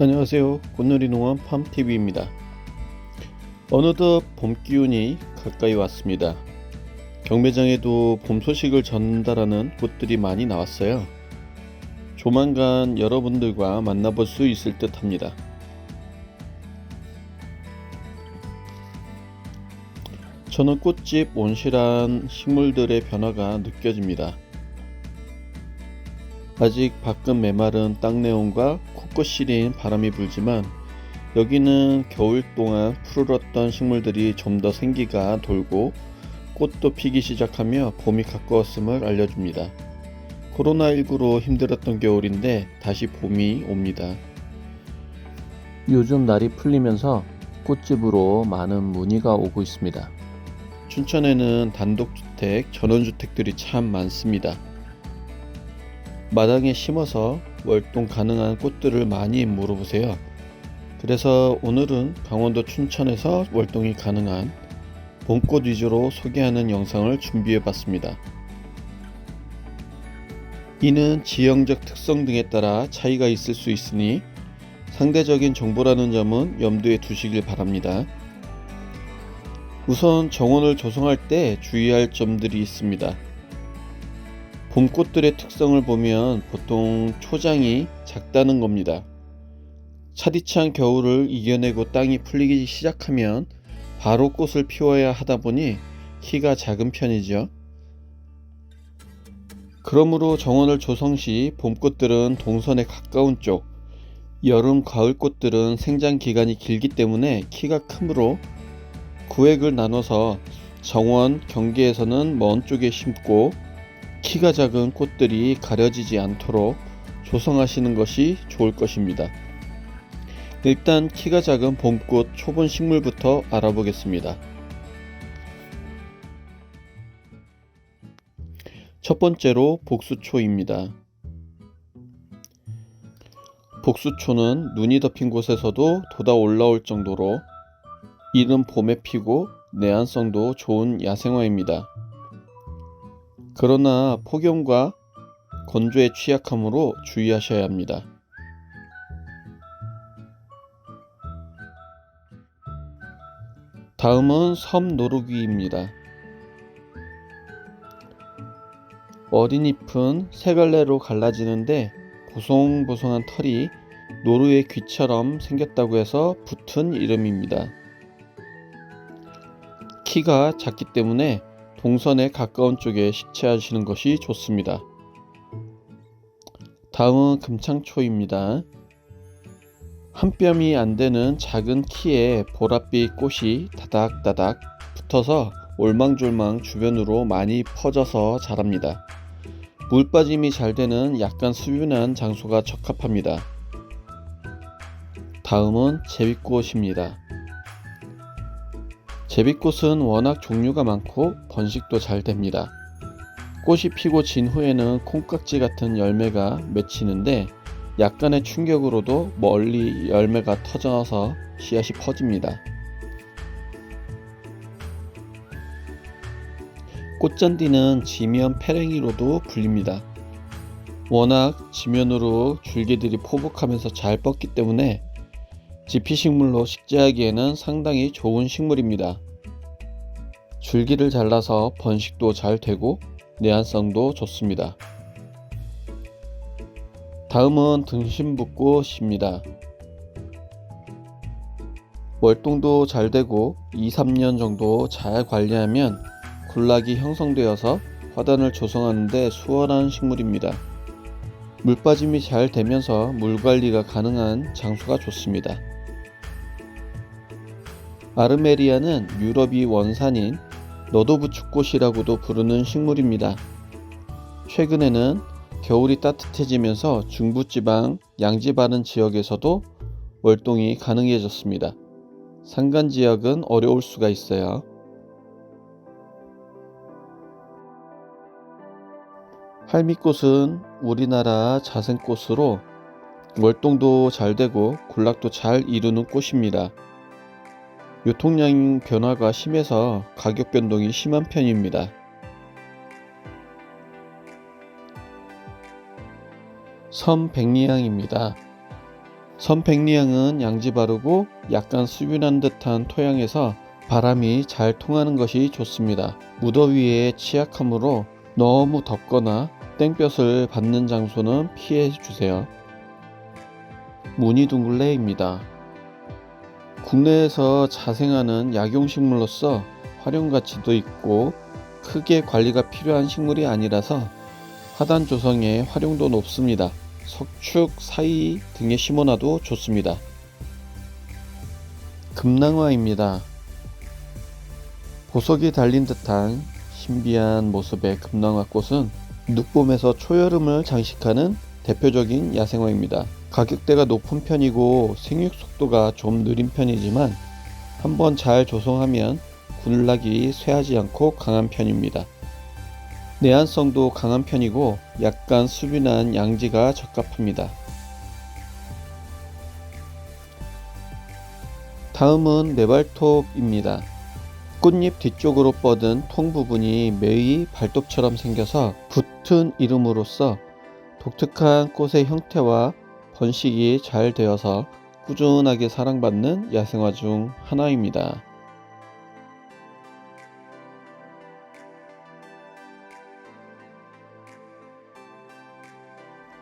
안녕하세요. 꽃놀이농원 팜TV입니다. 어느덧 봄 기운이 가까이 왔습니다. 경매장에도 봄 소식을 전달하는 꽃들이 많이 나왔어요. 조만간 여러분들과 만나볼 수 있을 듯 합니다. 저는 꽃집 온실한 식물들의 변화가 느껴집니다. 아직 밖은 메마른 땅내음과 코끝 시린 바람이 불지만 여기는 겨울 동안 푸르렀던 식물들이 좀 더 생기가 돌고 꽃도 피기 시작하며 봄이 가까웠음을 알려줍니다. 코로나19로 힘들었던 겨울인데 다시 봄이 옵니다. 요즘 날이 풀리면서 꽃집으로 많은 문의가 오고 있습니다. 춘천에는 단독주택, 전원주택들이 참 많습니다. 마당에 심어서 월동 가능한 꽃들을 많이 물어보세요. 그래서 오늘은 강원도 춘천에서 월동이 가능한 봄꽃 위주로 소개하는 영상을 준비해 봤습니다. 이는 지형적 특성 등에 따라 차이가 있을 수 있으니 상대적인 정보라는 점은 염두에 두시길 바랍니다. 우선 정원을 조성할 때 주의할 점들이 있습니다. 봄꽃들의 특성을 보면 보통 초장이 작다는 겁니다. 차디찬 겨울을 이겨내고 땅이 풀리기 시작하면 바로 꽃을 피워야 하다 보니 키가 작은 편이죠. 그러므로 정원을 조성 시 봄꽃들은 동선에 가까운 쪽, 여름, 가을 꽃들은 생장 기간이 길기 때문에 키가 크므로 구획을 나눠서 정원 경계에서는 먼 쪽에 심고 키가 작은 꽃들이 가려지지 않도록 조성하시는 것이 좋을 것입니다. 일단 키가 작은 봄꽃 초본 식물부터 알아보겠습니다. 첫 번째로 복수초입니다. 복수초는 눈이 덮인 곳에서도 돋아 올라올 정도로 이른 봄에 피고 내한성도 좋은 야생화입니다. 그러나 폭염과 건조에 취약하므로 주의하셔야 합니다. 다음은 섬노루귀입니다. 어린 잎은 세 갈래로 갈라지는데 보송보송한 털이 노루의 귀처럼 생겼다고 해서 붙은 이름입니다. 키가 작기 때문에 동선에 가까운 쪽에 식재하시는 것이 좋습니다. 다음은 금창초입니다. 한 뼘이 안 되는 작은 키에 보랏빛 꽃이 다닥다닥 붙어서 올망졸망 주변으로 많이 퍼져서 자랍니다. 물 빠짐이 잘 되는 약간 수윤한 장소가 적합합니다. 다음은 제비꽃입니다. 제비꽃은 워낙 종류가 많고 번식도 잘 됩니다. 꽃이 피고 진 후에는 콩깍지 같은 열매가 맺히는데 약간의 충격으로도 멀리 열매가 터져서 씨앗이 퍼집니다. 꽃잔디는 지면 페랭이로도 불립니다. 워낙 지면으로 줄기들이 포복하면서 잘 뻗기 때문에 지피식물로 식재하기에는 상당히 좋은 식물입니다. 줄기를 잘라서 번식도 잘 되고 내한성도 좋습니다. 다음은 등심붓꽃입니다. 월동도 잘 되고 2-3년 정도 잘 관리하면 군락이 형성되어서 화단을 조성하는 데 수월한 식물입니다. 물빠짐이 잘 되면서 물관리가 가능한 장소가 좋습니다. 아르메리아는 유럽이 원산인 너도부축꽃이라고도 부르는 식물입니다. 최근에는 겨울이 따뜻해지면서 중부지방 양지바른 지역에서도 월동이 가능해졌습니다. 산간 지역은 어려울 수가 있어요. 할미꽃은 우리나라 자생꽃으로 월동도 잘 되고 군락도 잘 이루는 꽃입니다. 유통량 변화가 심해서 가격 변동이 심한 편입니다. 섬백리향입니다. 선백리향은 양지 바르고 약간 수분한 듯한 토양에서 바람이 잘 통하는 것이 좋습니다. 무더위에 취약하므로 너무 덥거나 땡볕을 받는 장소는 피해 주세요. 무늬둥글레입니다. 국내에서 자생하는 약용식물로서 활용가치도 있고 크게 관리가 필요한 식물이 아니라서 화단 조성에 활용도 높습니다. 석축 사이 등에 심어놔도 좋습니다. 금낭화입니다. 보석이 달린 듯한 신비한 모습의 금낭화 꽃은 늦봄에서 초여름을 장식하는 대표적인 야생화입니다. 가격대가 높은 편이고 생육 속도가 좀 느린 편이지만 한번 잘 조성하면 군락이 쇠하지 않고 강한 편입니다. 내한성도 강한 편이고 약간 수분한 양지가 적합합니다. 다음은 네발톱입니다. 꽃잎 뒤쪽으로 뻗은 통 부분이 매의 발톱처럼 생겨서 붙은 이름으로써 독특한 꽃의 형태와 번식이 잘 되어서 꾸준하게 사랑받는 야생화 중 하나입니다.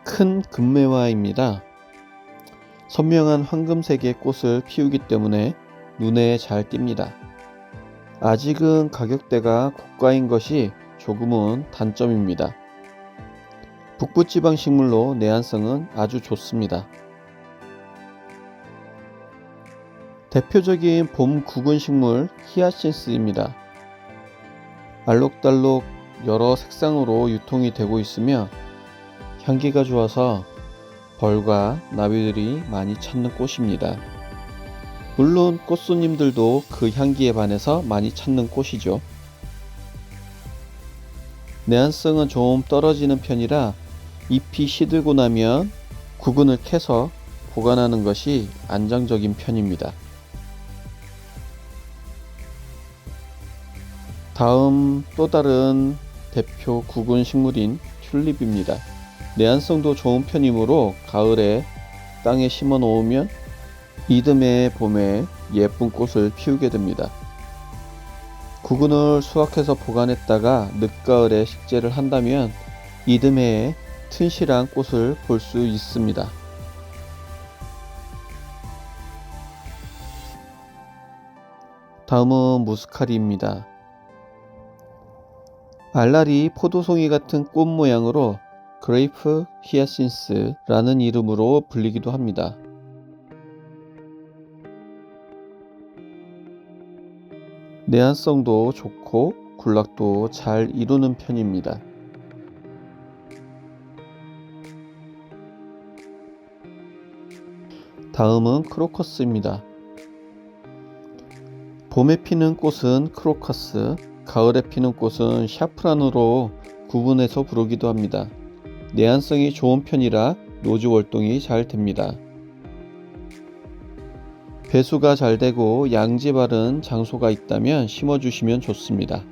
큰 금매화입니다. 선명한 황금색의 꽃을 피우기 때문에 눈에 잘 띕니다. 아직은 가격대가 고가인 것이 조금은 단점입니다. 북부지방 식물로 내한성은 아주 좋습니다. 대표적인 봄 구근 식물 히아신스입니다. 알록달록 여러 색상으로 유통이 되고 있으며 향기가 좋아서 벌과 나비들이 많이 찾는 꽃입니다. 물론 꽃손님들도 그 향기에 반해서 많이 찾는 꽃이죠. 내한성은 좀 떨어지는 편이라 잎이 시들고 나면 구근을 캐서 보관하는 것이 안정적인 편입니다. 다음 또 다른 대표 구근 식물인 튤립입니다. 내한성도 좋은 편이므로 가을에 땅에 심어 놓으면 이듬해 봄에 예쁜 꽃을 피우게 됩니다. 구근을 수확해서 보관했다가 늦가을에 식재를 한다면 이듬해에 튼실한 꽃을 볼 수 있습니다. 다음은 무스카리입니다. 알라리 포도송이 같은 꽃 모양으로 그레이프 히아신스라는 이름으로 불리기도 합니다. 내한성도 좋고 군락도 잘 이루는 편입니다. 다음은 크로커스입니다. 봄에 피는 꽃은 크로커스, 가을에 피는 꽃은 샤프란으로 구분해서 부르기도 합니다. 내한성이 좋은 편이라 노즈 월동이 잘 됩니다. 배수가 잘 되고 양지 바른 장소가 있다면 심어주시면 좋습니다.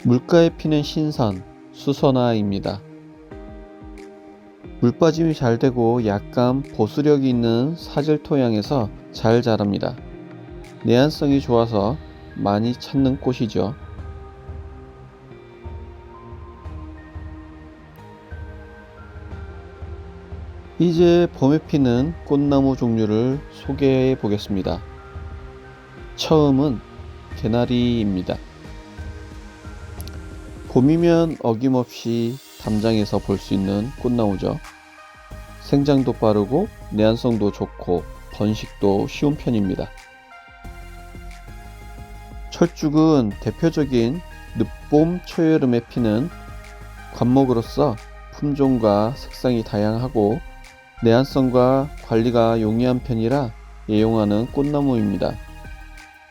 물가에 피는 신선, 수선화입니다. 물빠짐이 잘 되고 약간 보수력이 있는 사질 토양에서 잘 자랍니다. 내한성이 좋아서 많이 찾는 꽃이죠. 이제 봄에 피는 꽃나무 종류를 소개해 보겠습니다. 처음은 개나리입니다. 봄이면 어김없이 담장에서 볼 수 있는 꽃나무죠. 생장도 빠르고 내한성도 좋고 번식도 쉬운 편입니다. 철쭉은 대표적인 늦봄 초여름에 피는 관목으로서 품종과 색상이 다양하고 내한성과 관리가 용이한 편이라 애용하는 꽃나무입니다.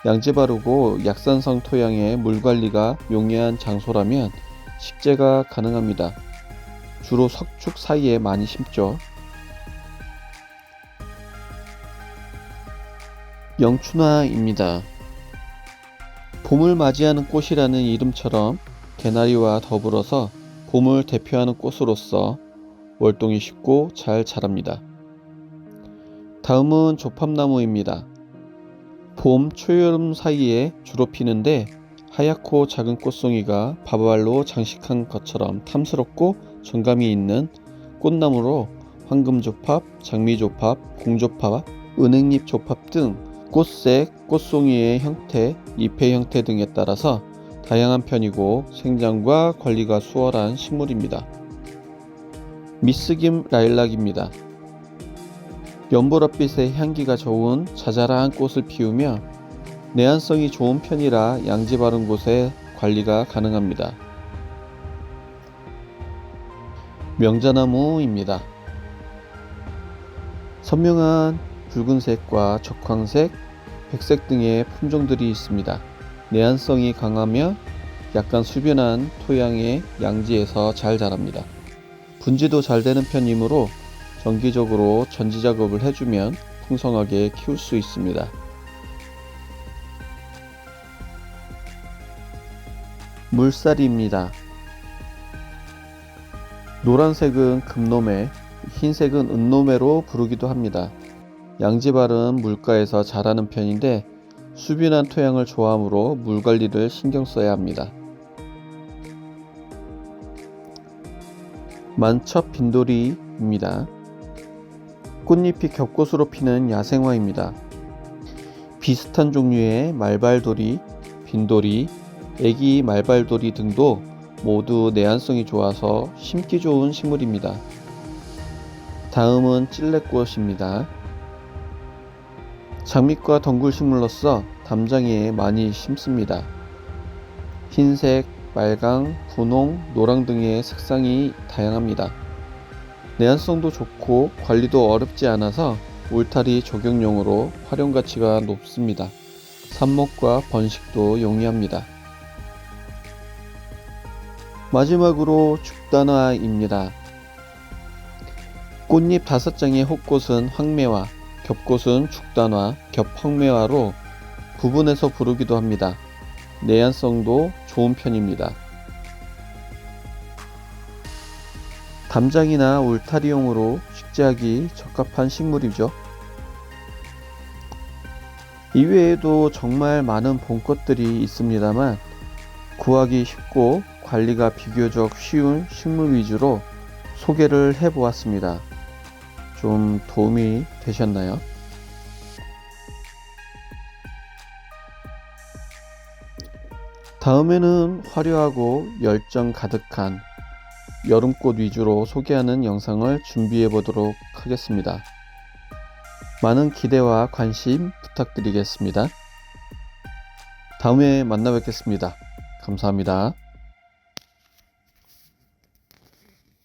양지 바르고 약산성 토양에 물 관리가 용이한 장소라면 식재가 가능합니다. 주로 석축 사이에 많이 심죠. 영춘화입니다. 봄을 맞이하는 꽃이라는 이름처럼 개나리와 더불어서 봄을 대표하는 꽃으로서 월동이 쉽고 잘 자랍니다. 다음은 조팝나무입니다. 봄, 초여름 사이에 주로 피는데 하얗고 작은 꽃송이가 밥알로 장식한 것처럼 탐스럽고 정감이 있는 꽃나무로 황금조팝, 장미조팝, 공조팝, 은행잎조팝 등 꽃색, 꽃송이의 형태, 잎의 형태 등에 따라서 다양한 편이고 생장과 관리가 수월한 식물입니다. 미스김 라일락입니다. 연보랏빛의 향기가 좋은 자잘한 꽃을 피우며 내한성이 좋은 편이라 양지 바른 곳에 관리가 가능합니다. 명자나무입니다. 선명한 붉은색과 적황색, 백색 등의 품종들이 있습니다. 내한성이 강하며 약간 수변한 토양의 양지에서 잘 자랍니다. 분지도 잘 되는 편이므로 정기적으로 전지 작업을 해주면 풍성하게 키울 수 있습니다. 물사리입니다. 노란색은 금노매, 흰색은 은노매로 부르기도 합니다. 양지 바른 물가에서 자라는 편인데 수빈한 토양을 좋아하므로 물 관리를 신경 써야 합니다. 만첩 빈도리입니다. 꽃잎이 겹꽃으로 피는 야생화입니다. 비슷한 종류의 말발도리, 빈도리, 애기 말발도리 등도 모두 내한성이 좋아서 심기 좋은 식물입니다. 다음은 찔레꽃입니다. 장미과 덩굴식물로서 담장에 많이 심습니다. 흰색, 빨강, 분홍, 노랑 등의 색상이 다양합니다. 내한성도 좋고 관리도 어렵지 않아서 울타리 조경용으로 활용 가치가 높습니다. 삽목과 번식도 용이합니다. 마지막으로 죽단화입니다. 꽃잎 5장의 혹꽃은 황매화, 겹꽃은 죽단화, 겹황매화로 구분해서 부르기도 합니다. 내한성도 좋은 편입니다. 담장이나 울타리용으로 식재하기 적합한 식물이죠. 이외에도 정말 많은 봄꽃들이 있습니다만 구하기 쉽고 관리가 비교적 쉬운 식물 위주로 소개를 해보았습니다. 좀 도움이 되셨나요? 다음에는 화려하고 열정 가득한 여름꽃 위주로 소개하는 영상을 준비해 보도록 하겠습니다. 많은 기대와 관심 부탁드리겠습니다. 다음에 만나 뵙겠습니다. 감사합니다.